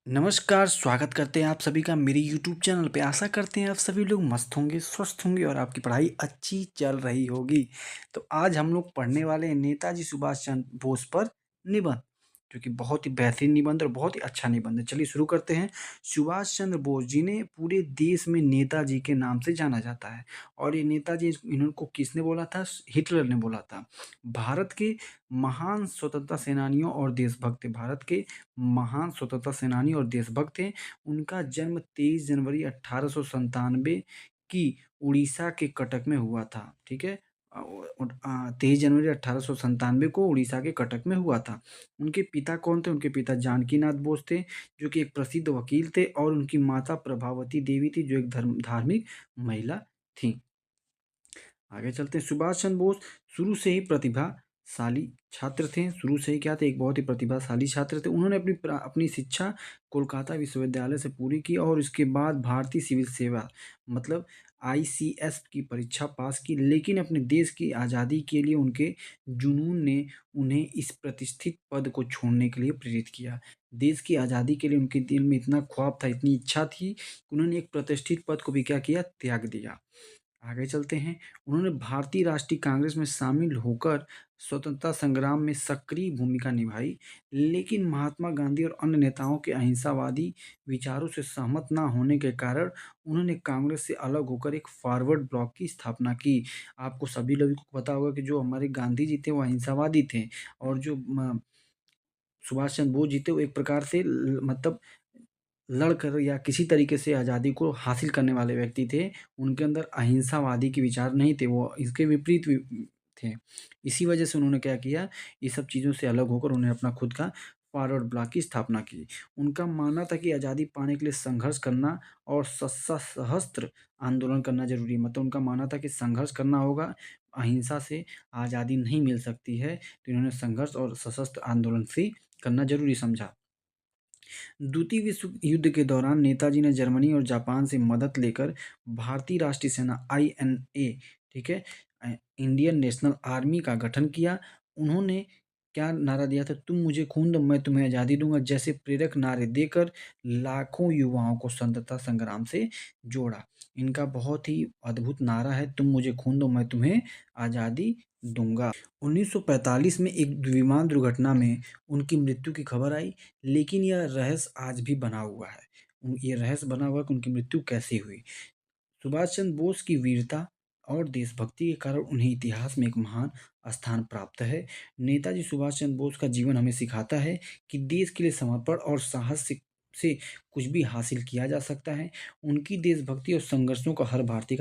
नमस्कार, स्वागत करते हैं आप सभी का मेरे यूट्यूब चैनल पे। आशा करते हैं आप सभी लोग मस्त होंगे, स्वस्थ होंगे और आपकी पढ़ाई अच्छी चल रही होगी। तो आज हम लोग पढ़ने वाले हैं नेताजी सुभाष चंद्र बोस पर निबंध, जो कि बहुत ही बेहतरीन निबंध और बहुत ही अच्छा निबंध है। चलिए शुरू करते हैं। सुभाष चंद्र बोस जिन्हें पूरे देश में नेताजी के नाम से जाना जाता है और ये नेताजी इनको किसने बोला था? हिटलर ने बोला था। भारत के महान स्वतंत्रता सेनानियों और देशभक्त थे। भारत के महान स्वतंत्रता सेनानी और देशभक्त थे। उनका जन्म 23 जनवरी 1897 की उड़ीसा के कटक में हुआ था, ठीक है? 23 जनवरी 1897 को उड़ीसा के कटक में हुआ था। उनके पिता कौन थे? उनके पिता जानकीनाथ बोस थे, जो कि एक प्रसिद्ध वकील थे और उनकी माता प्रभावती देवी थी, जो एक धार्मिक महिला थीं। आगे चलते हैं। सुभाष चंद्र बोस शुरू से ही प्रतिभाशाली छात्र थे। शुरू से ही क्या थे? एक बहुत ही प्रतिभाशाली छात्र थे। उन्होंने अपनी शिक्षा कोलकाता विश्वविद्यालय से पूरी की और इसके बाद भारतीय सिविल सेवा मतलब आईसीएस की परीक्षा पास की, लेकिन अपने देश की आज़ादी के लिए उनके जुनून ने उन्हें इस प्रतिष्ठित पद को छोड़ने के लिए प्रेरित किया। देश की आज़ादी के लिए उनके दिल में इतना ख्वाब था, इतनी इच्छा थी कि उन्होंने एक प्रतिष्ठित पद को भी क्या किया? त्याग दिया। आगे चलते हैं। उन्होंने भारतीय राष्ट्रीय कांग्रेस में शामिल होकर स्वतंत्रता संग्राम में सक्रिय भूमिका निभाई, लेकिन महात्मा गांधी और अन्य नेताओं के अहिंसावादी विचारों से सहमत न होने के कारण उन्होंने कांग्रेस से अलग होकर एक फॉरवर्ड ब्लॉक की स्थापना की। आपको सभी लोगों को पता होगा कि जो हमारे गांधी जी थे वो अहिंसावादी थे और जो सुभाष चंद्र बोस जी थे वो एक प्रकार से मतलब लड़कर या किसी तरीके से आज़ादी को हासिल करने वाले व्यक्ति थे। उनके अंदर अहिंसावादी के विचार नहीं थे, वो इसके विपरीत थे। इसी वजह से उन्होंने क्या किया, ये सब चीज़ों से अलग होकर उन्होंने अपना खुद का फॉरवर्ड ब्लॉक की स्थापना की। उनका मानना था कि आज़ादी पाने के लिए संघर्ष करना और सशस्त्र आंदोलन करना ज़रूरी है। मतलब उनका मानना था कि संघर्ष करना होगा, अहिंसा से आज़ादी नहीं मिल सकती है। तो इन्होंने संघर्ष और सशस्त्र आंदोलन से करना ज़रूरी समझा। द्वितीय विश्व युद्ध के दौरान नेताजी ने जर्मनी और जापान से मदद लेकर भारतीय राष्ट्रीय सेना आईएनए, ठीक है, इंडियन नेशनल आर्मी का गठन किया। उन्होंने क्या नारा दिया था? तुम मुझे खून दो मैं तुम्हें आज़ादी दूंगा जैसे प्रेरक नारे देकर लाखों युवाओं को स्वतंत्रता संग्राम से जोड़ा। इनका बहुत ही अद्भुत नारा है, तुम मुझे खून दो मैं तुम्हें आज़ादी दूंगा। 1945 में एक विमान दुर्घटना में उनकी मृत्यु की खबर आई, लेकिन यह रहस्य आज भी बना हुआ है। ये रहस्य बना हुआ है कि उनकी मृत्यु कैसे हुई। सुभाष चंद्र बोस की वीरता और देशभक्ति के कारण उन्हें इतिहास में एक महान स्थान प्राप्त है। नेताजी सुभाष चंद्र बोस का जीवन हमें सिखाता है कि देश के लिए समर्पण और साहस से कुछ भी हासिल किया जा सकता है। उनकी देशभक्ति और संघर्षों का हर भारतीय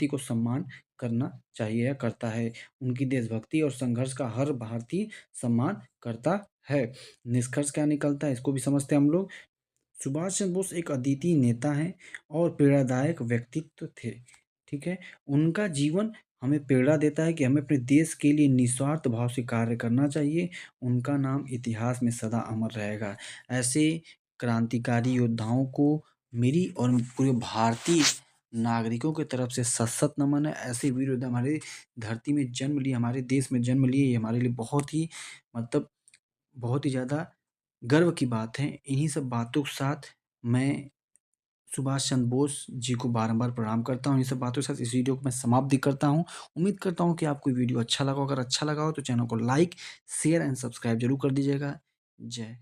को सम्मान करना चाहिए या करता है। उनकी देशभक्ति और संघर्ष का हर भारतीय सम्मान करता है। निष्कर्ष क्या निकलता है इसको भी समझते हैं हम लोग। सुभाष चंद्र बोस एक अद्वितीय नेता हैं और प्रेरणादायक व्यक्तित्व थे, ठीक है? उनका जीवन हमें प्रेरणा देता है कि हमें अपने देश के लिए निस्वार्थ भाव से कार्य करना चाहिए। उनका नाम इतिहास में सदा अमर रहेगा। ऐसे क्रांतिकारी योद्धाओं को मेरी और पूरे भारतीय नागरिकों की तरफ से सशक्त नमन है। ऐसे वीर योद्धा हमारे धरती में जन्म लिए, हमारे देश में जन्म लिए, ये हमारे लिए बहुत ही मतलब बहुत ही ज़्यादा गर्व की बात है। इन्हीं सब बातों के साथ मैं सुभाष चंद्र बोस जी को बारंबार प्रणाम करता हूँ। इन सब बातों के साथ इस वीडियो को मैं समाप्त भी करता हूँ। उम्मीद करता हूँ कि आपको ये वीडियो अच्छा लगा हो। अगर अच्छा लगा हो तो चैनल को लाइक, शेयर एंड सब्सक्राइब ज़रूर कर दीजिएगा। जय